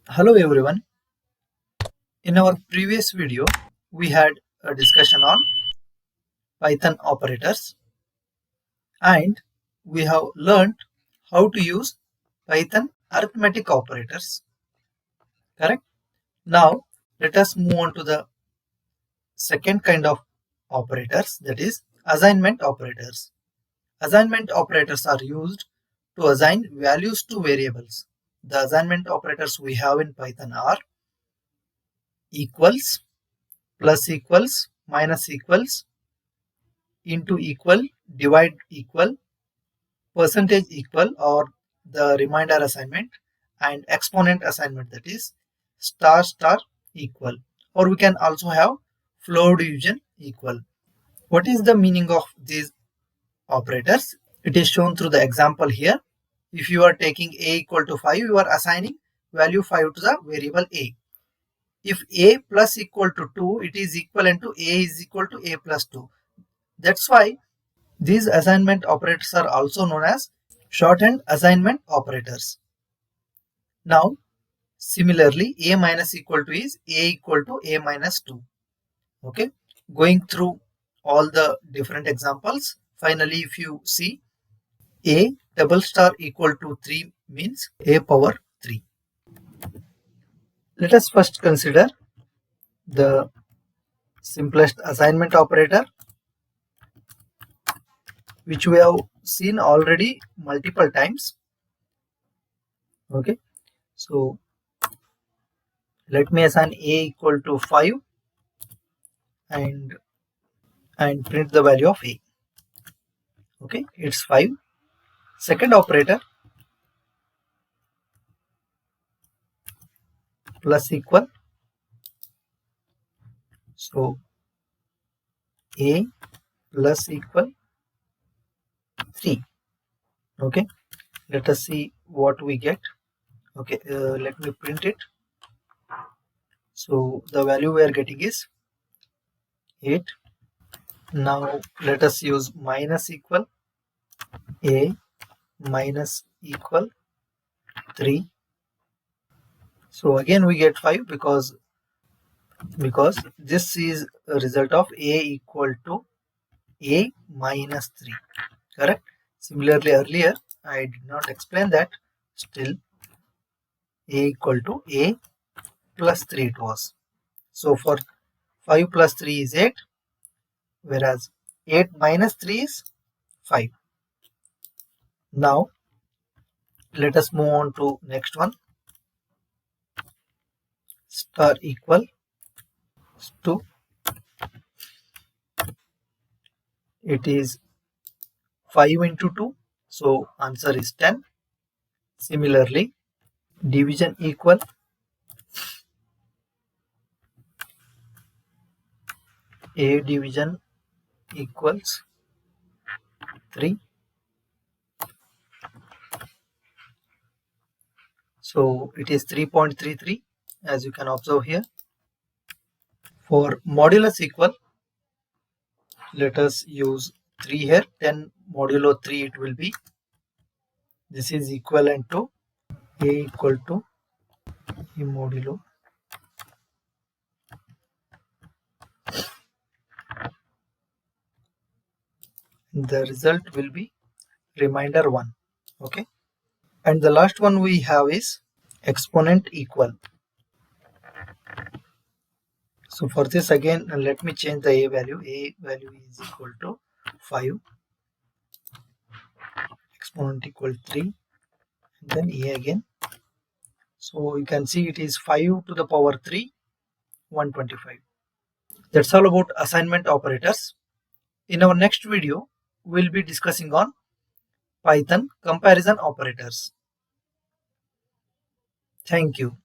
Hello everyone. In our previous video, we had a discussion on Python operators and we have learned how to use Python arithmetic operators. Correct? Now, let us move on to the second kind of operators, that is assignment operators. Assignment operators are used to assign values to variables. The assignment operators we have in Python are equals, plus equals, minus equals, into equal, divide equal, percentage equal or the remainder assignment, and exponent assignment, that is star star equal, or we can also have floor division equal. What is the meaning of these operators? It is shown through the example here. If you are taking a equal to 5, you are assigning value 5 to the variable a. If a plus equal to 2, it is equivalent to a is equal to a plus 2. That's why these assignment operators are also known as shorthand assignment operators. Now, similarly, a minus equal to is a equal to a minus 2. Okay, going through all the different examples, finally, if you see a double star equal to 3 means a power 3. Let us first consider the simplest assignment operator, which we have seen already multiple times. Okay, so let me assign a equal to 5 and print the value of a. Okay, it's 5. Second operator, plus equal, so a plus equal 3. Okay, let us see what we get. Okay, let me print it. So the value we are getting is 8. Now let us use minus equal, a minus equal 3. So again we get 5 because this is a result of a equal to a minus 3. Correct? Similarly, earlier I did not explain that. Still a equal to a plus 3 it was. So for 5 plus 3 is 8, whereas 8 minus 3 is 5. Now let us move on to next one. Star equal to, it is 5 into 2, so answer is 10. Similarly, division equal, a division equals 3. So it is 3.33 as you can observe here. For modulus equal, let us use 3 here. 10 modulo 3 it will be. This is equivalent to a equal to e modulo the result will be remainder 1. Okay, and the last one we have is exponent equal. So for this again let me change the a value. A value is equal to 5, exponent equal 3, and then a again. So you can see it is 5 to the power 3, 125. That's all about assignment operators. In our next video, we'll be discussing on Python comparison operators. Thank you.